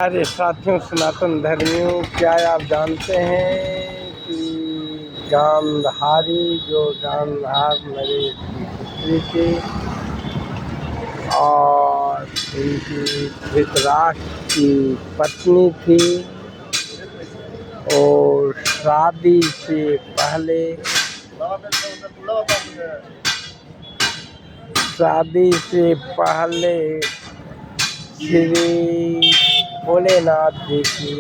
अरे साथियों, सनातन धर्मियों, क्या आप जानते हैं कि गांधारी जो गांधार नरेश की पुत्री थी और उनकी धृतराष्ट्र की पत्नी थी और शादी से पहले श्री भोलेनाथ जी की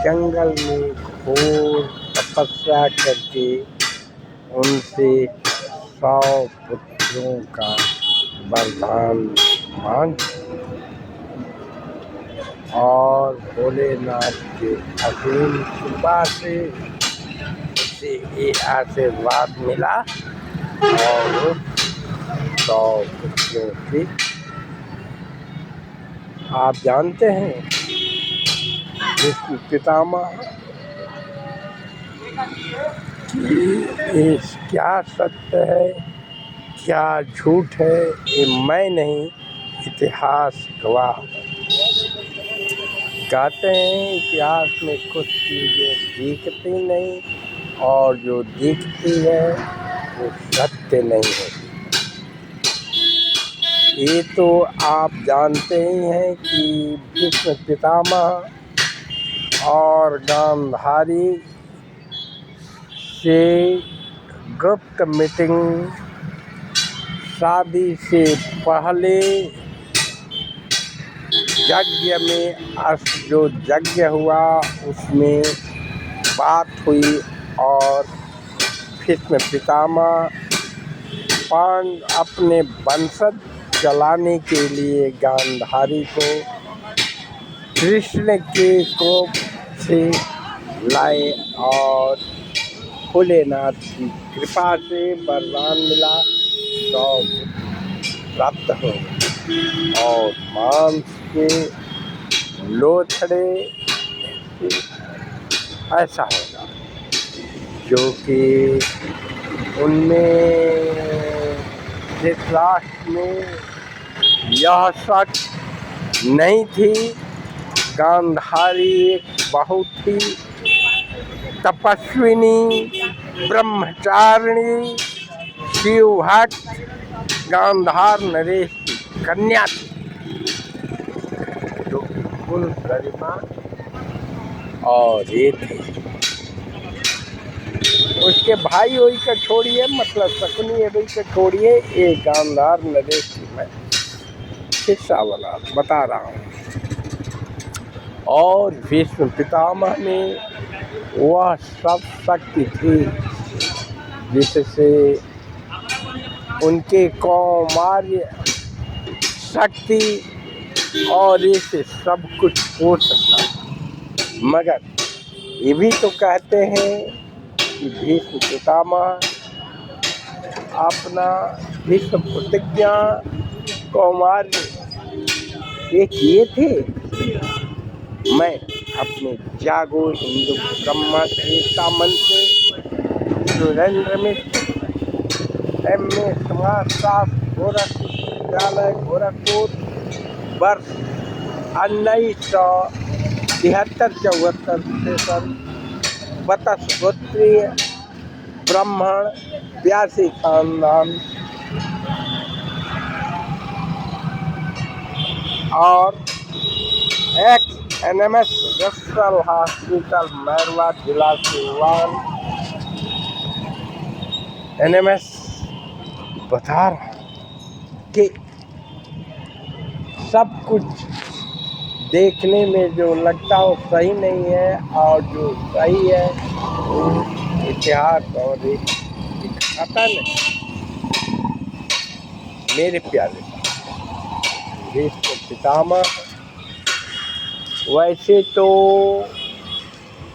जंगल में घोर तपस्या करके उनसे 100 पुत्रों का वरदान मांग और भोलेनाथ के असीम कृपा से उसे ये आशीर्वाद मिला और 100 पुत्रों की आप जानते हैं विष्णु पितामह ये क्या सत्य है क्या झूठ है, ये मैं नहीं, इतिहास गवाह। कहते हैं इतिहास में कुछ चीज़ें दिखती नहीं और जो दिखती है वो सत्य नहीं है। ये तो आप जानते ही हैं कि विष्णु पितामह और गांधारी से गुप्त मीटिंग शादी से पहले यज्ञ में जो यज्ञ हुआ उसमें बात हुई और भीष्म पितामह अपने वंशज चलाने के लिए गांधारी को कृष्ण के कोप से लाए और भोलेनाथ की कृपा से वरदान मिला तो प्राप्त हो और मांस के लोथड़े ऐसा होगा जो कि उनमें धृतराष्ट्र में यह शक नहीं थी। गांधारी एक बहुत ही तपस्विनी ब्रह्मचारिणी शिवभक्त गांधार नरेश की कन्या थी जो कुल गरिमा और ये थे। उसके भाई वही का छोड़िए, मतलब शकुनी वही का छोड़िए, ये गांधार नरेश की मैं हिस्सा वाला बता रहा हूँ। और भीष्म पितामह में वह सब शक्ति थी जिससे उनके कौमार्य शक्ति और इससे सब कुछ हो सकता। मगर ये भी तो कहते हैं कि भीष्म पितामह अपना भीष्म प्रतिज्ञा कौमार्य ये किए थे, मैं अपने जागो हिंदू ब्रह्म एकता मन से सुरेंद्र मिश्र MA समाजशास्त्र गोरखपुर विश्वविद्यालय गोरखपुर वर्ष 1973-74 सेशन बतस्गोत्रीय ब्राह्मण व्यासी खानदान और NMS रेफरल हॉस्पिटल मैरवा जिला सिवान। NMS बता रहा कि सब कुछ देखने में जो लगता हो सही नहीं है और जो सही है वो इतिहास और दिखाता नहीं। मेरे प्यारे भीष्म पितामह वैसे तो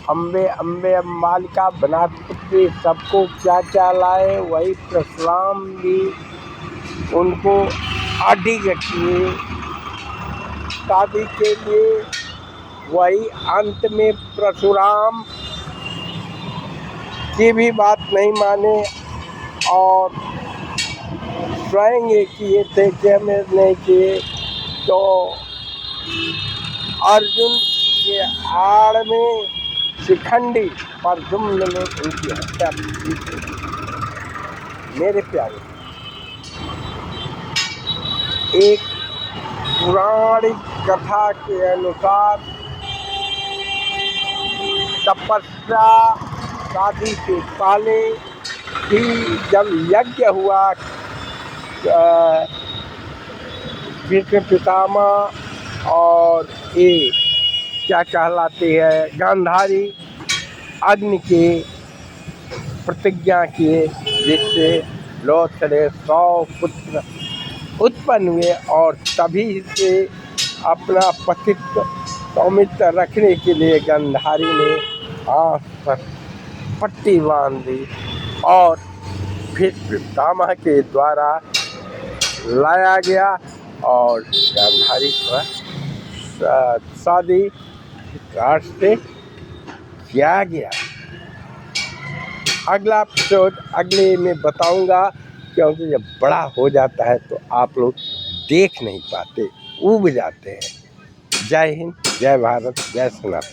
अम्बे अम्बालिका बनापुत्री सबको क्या क्या लाए, वही परशुराम भी उनको अडिग किए शादी के लिए। वही अंत में परशुराम की भी बात नहीं माने और स्वयं ये किए थे कि हमें नहीं किए तो अर्जुन के आड़ में शिखंडी प्रद्युम्न ने उनकी हत्या की थी। मेरे प्यारे, एक पौराणिक कथा के अनुसार तपस्या शादी से पहले ही जब यज्ञ हुआ, भीष्म पितामह और ये क्या कहलाते हैं गांधारी अग्नि के प्रतिज्ञा किए, जिससे लौथड़े 100 पुत्र उत्पन्न हुए और तभी से अपना पतित्व सौमित्र रखने के लिए गांधारी ने आँख पर पट्टी बांध दी और भीष्म पितामह के द्वारा लाया गया और गांधारी पर शादी काट से किया गया। अगला एपिसोड अगले में बताऊंगा, क्योंकि जब बड़ा हो जाता है तो आप लोग देख नहीं पाते, ऊब जाते हैं। जय हिंद, जय भारत, जय सनातन।